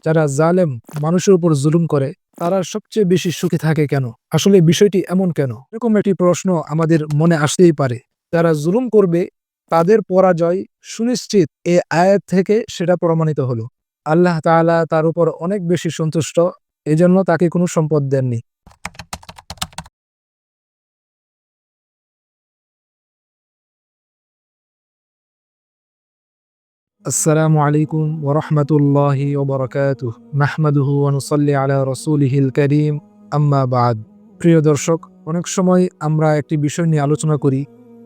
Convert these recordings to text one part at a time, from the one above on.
যারা জালেম মানুষের উপর জুলুম করে তারা সবচেয়ে বেশি সুখী থাকে কেন? আসলে বিষয়টি এমন কেন? এরকম একটি প্রশ্ন আমাদের মনে আসতেই পারে। যারা জুলুম করবে তাদের পরাজয় সুনিশ্চিত, এই আয়াত থেকে সেটা প্রমাণিত হলো। আল্লাহ তাআলা তার উপর অনেক বেশি সন্তুষ্ট, এজন্য তাকে কোনো সম্পদ দেননি। আসসালামু আলাইকুম ওয়া রাহমাতুল্লাহি ওয়া বারাকাতুহু। নাহমাদুহু ওয়া নুসাল্লি আলা রাসূলিহিল কারীম, আম্মা বা'দ। প্রিয় দর্শক, অনেক সময় আমরা একটি বিষয় নিয়ে আলোচনা করি,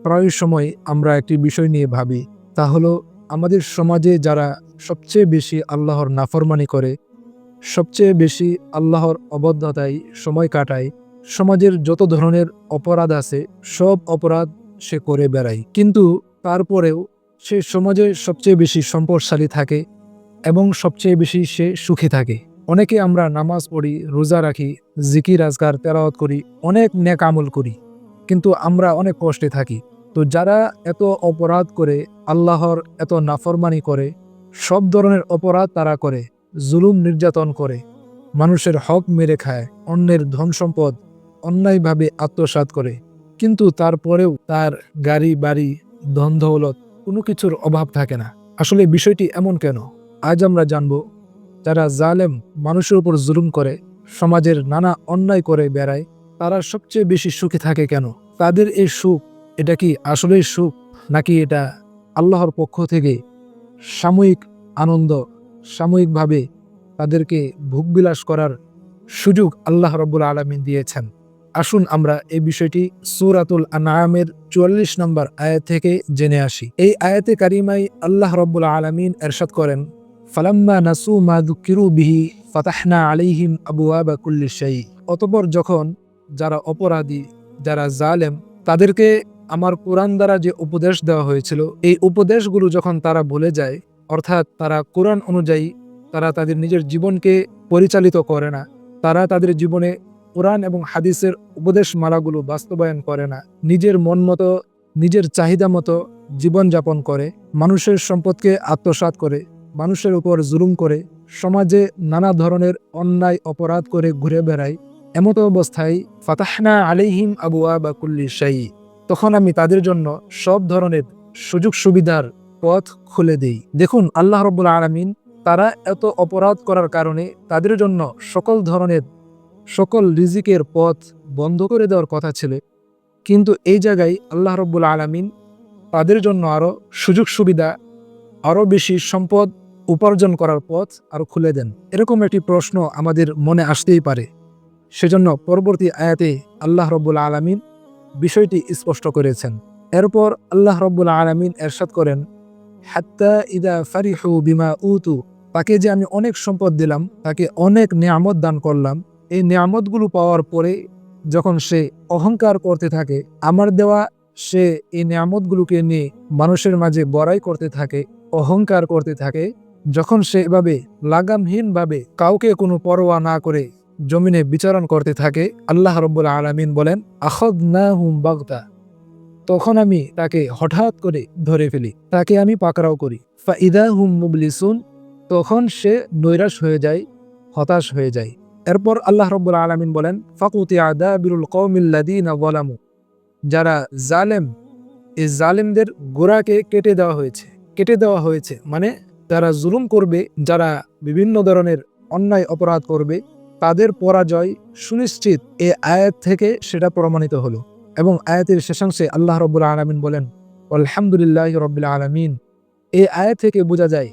প্রায় সময় আমরা একটি বিষয় নিয়ে ভাবি। তা হলো আমাদের সমাজে যারা সবচেয়ে বেশি আল্লাহর নাফরমানি করে, সবচেয়ে বেশি আল্লাহর অবাধ্যতায় সময় কাটায়, সমাজের যত ধরনের অপরাধ আছে সব অপরাধ সে করে বেড়ায়। কিন্তু তারপরেও সে সমাজে সবচেয়ে বেশি সম্পদশালী থাকে এবং সবচেয়ে বেশি সে সুখী থাকে। অনেকে আমরা নামাজ পড়ি, রোজা রাখি, জিকির আজকার তেলাওয়াত করি, অনেক নেক আমল করি, কিন্তু আমরা অনেক কষ্টে থাকি। তো যারা এত অপরাধ করে, আল্লাহর এত নাফরমানি করে, সব ধরনের অপরাধ তারা করে, জুলুম নির্যাতন করে, মানুষের হক মেরে খায়, অন্যের ধন সম্পদ অন্যায়ভাবে আত্মসাৎ করে, কিন্তু তারপরেও তার গাড়ি বাড়ি ধন দৌলত কোনো কিছুর অভাব থাকে না। আসলে বিষয়টি এমন কেন? আজ আমরা জানব। যারা জালেম মানুষের উপর জুলুম করে, সমাজের নানা অন্যায় করে বেড়ায়, তারা সবচেয়ে বেশি সুখী থাকে কেন? তাদের এই সুখ, এটা কি আসলেই সুখ, নাকি এটা আল্লাহর পক্ষ থেকে সাময়িক আনন্দ, সাময়িকভাবে তাদেরকে ভোগবিলাস করার সুযোগ আল্লাহ রাব্বুল আলামিন দিয়েছেন? আসুন আমরা এই বিষয়টি সূরাতুল আনআমের ৪৪ নম্বর আয়াত থেকে জেনে আসি। এই আয়াতে কারিমাই আল্লাহ রাব্বুল আলামিন ইরশাদ করেন, ফালাম্মা নাসু মা যুক্কিরু বিহি ফাতাহনা আলাইহিম আবওয়াবা কুল্লি শাই। অতঃপর যখন যারা অপরাধী, যারা জালেম, তাদেরকে আমার কোরআন দ্বারা যে উপদেশ দেওয়া হয়েছিল, এই উপদেশগুলো যখন তারা ভুলে যায়, অর্থাৎ তারা কোরআন অনুযায়ী তারা তাদের নিজের জীবনকে পরিচালিত করে না, তারা তাদের জীবনে কোরআন এবং হাদিসের উপদেশ মালাগুলো বাস্তবায়ন করে না, নিজের মন মতো, নিজের চাহিদা মতো জীবনযাপন করে, মানুষের সম্পদকে আত্মসাৎ করে, মানুষের উপর জুলুম করে, সমাজে নানা ধরনের অন্যায় অপরাধ করে ঘুরে বেড়ায়, এমতো অবস্থায় ফাতাহনা আলাইহিম আবওয়াবা কুল্লি শাই, তখন আমি তাদের জন্য সব ধরনের সুযোগ সুবিধার পথ খুলে দেই। দেখুন, আল্লাহ রাব্বুল আলামিন তারা এত অপরাধ করার কারণে তাদের জন্য সকল রিজিকের পথ বন্ধ করে দেওয়ার কথা ছিল, কিন্তু এই জায়গায় আল্লাহ রাব্বুল আলামিন তাদের জন্য আরো সুযোগ সুবিধা, আরো বেশি সম্পদ উপার্জন করার পথ আরো খুলে দেন। এরকম একটি প্রশ্ন আমাদের মনে আসতেই পারে। সেজন্য পরবর্তী আয়াতে আল্লাহ রাব্বুল আলামিন বিষয়টি স্পষ্ট করেছেন। এরপর আল্লাহ রাব্বুল আলামিন ইরশাদ করেন, হাত্তা ইদা ফারিহু বিমা উতু, তাকে যে আমি অনেক সম্পদ দিলাম, তাকে অনেক নিয়ামত দান করলাম, এই নিয়ামতগুলো পাওয়ার পরে যখন সে অহংকার করতে থাকে, আমার দেওয়া সে এই নিয়ামতগুলোকে নিয়ে মানুষের মাঝে বড়াই করতে থাকে, অহংকার করতে থাকে, যখন সে এভাবে লাগামহীনভাবে কাউকে কোনো পরোয়া না করে জমিনে বিচরণ করতে থাকে, আল্লাহ রাব্বুল আলামিন বলেন, আখাযনাহুম বাগতা, তখন আমি তাকে হঠাৎ করে ধরে ফেলি, তাকে আমি পাকড়াও করি। ফাইদা হুম মুবলিসুন, তখন সে নৈরাশ হয়ে যায়, হতাশ হয়ে যায়। এরপর আল্লাহ রাব্বুল আলামিন বলেন, ফাকুতিয়া দাবিরুল কওমিল্লাযীনা যালামু, যারা জালেম, এই জালেমদের গোড়াকে কেটে দেওয়া হয়েছে, মানে যারা জুলুম করবে, যারা বিভিন্ন ধরনের অন্যায় অপরাধ করবে, তাদের পরাজয় সুনিশ্চিত, এই আয়াত থেকে সেটা প্রমাণিত হলো। এবং আয়াতের শেষাংশে আল্লাহ রাব্বুল আলামিন বলেন, আলহামদুলিল্লাহি রাব্বিল আলামিন। এই আয়াত থেকে বোঝা যায়,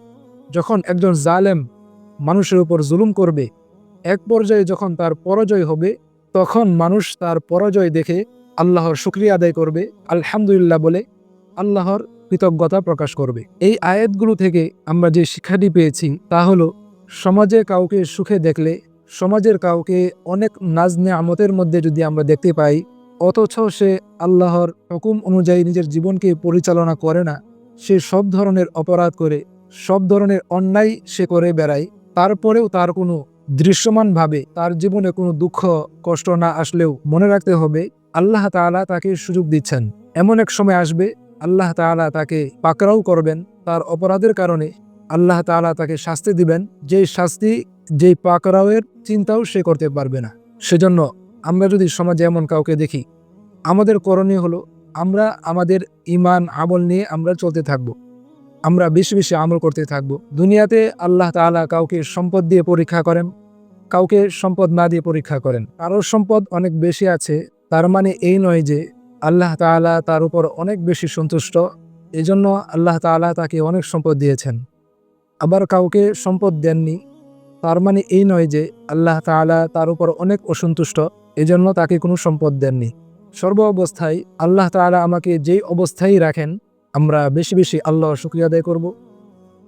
যখন একজন জালেম মানুষের উপর জুলুম করবে, এক পর্যায়ে যখন তার পরাজয় হবে, তখন মানুষ তার পরাজয় দেখে আল্লাহর শুকরিয়া আদায় করবে, আলহামদুলিল্লাহ বলে আল্লাহর কৃতজ্ঞতা প্রকাশ করবে। এই আয়াতগুলো থেকে আমরা যে শিক্ষাটি পেয়েছি তা হলো, সমাজে কাউকে সুখে দেখলে, সমাজের কাউকে অনেক নাজ নেয়ামতের মধ্যে যদি আমরা দেখতে পাই, অথচ সে আল্লাহর হুকুম অনুযায়ী নিজের জীবনকে পরিচালনা করে না, সে সব ধরনের অপরাধ করে, সব ধরনের অন্যায় সে করে বেড়ায়, তারপরেও তার কোনো দৃশ্যমানভাবে তার জীবনে কোনো দুঃখ কষ্ট না আসলেও মনে রাখতে হবে, আল্লাহ তাআলা তাকে সুযোগ দিচ্ছেন। এমন এক সময় আসবে, আল্লাহ তাআলা তাকে পাকড়াও করবেন, তার অপরাধের কারণে আল্লাহ তাআলা তাকে শাস্তি দিবেন, যে শাস্তি যেই পাকড়াওয়ের চিন্তাও সে করতে পারবে না। সেজন্য আমরা যদি সমাজে এমন কাউকে দেখি, আমাদের করণীয় হলো আমরা আমাদের ঈমান আমল নিয়ে আমরা চলতে থাকব। আমরা বেশি বেশি আমল করতে থাকব। দুনিয়াতে আল্লাহ তাআলা কাউকে সম্পদ দিয়ে পরীক্ষা করেন, কাউকে সম্পদ না দিয়ে পরীক্ষা করেন। কারোর সম্পদ অনেক বেশি আছে, তার মানে এই নয় যে আল্লাহ তাআলা তার উপর অনেক বেশি সন্তুষ্ট, এজন্য আল্লাহ তাআলা তাকে অনেক সম্পদ দিয়েছেন। আবার কাউকে সম্পদ দেননি, তার মানে এই নয় যে আল্লাহ তাআলা তার উপর অনেক অসন্তুষ্ট, এজন্য তাকে কোনো সম্পদ দেননি। সর্ব অবস্থায় আল্লাহ তাআলা আমাকে যেই অবস্থায় রাখেন, আমরা বেশি বেশি আল্লাহর শুকরিয়া আদায় করব,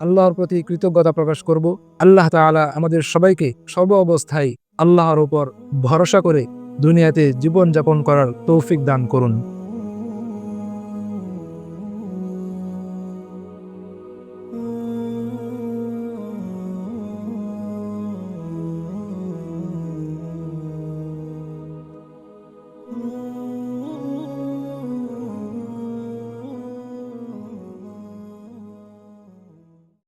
আল্লাহর প্রতি কৃতজ্ঞতা প্রকাশ করব। আল্লাহ তাআলা আমাদের সবাইকে সর্ব অবস্থায় আল্লাহর উপর ভরসা করে দুনিয়াতে জীবনযাপন করার তৌফিক দান করুন।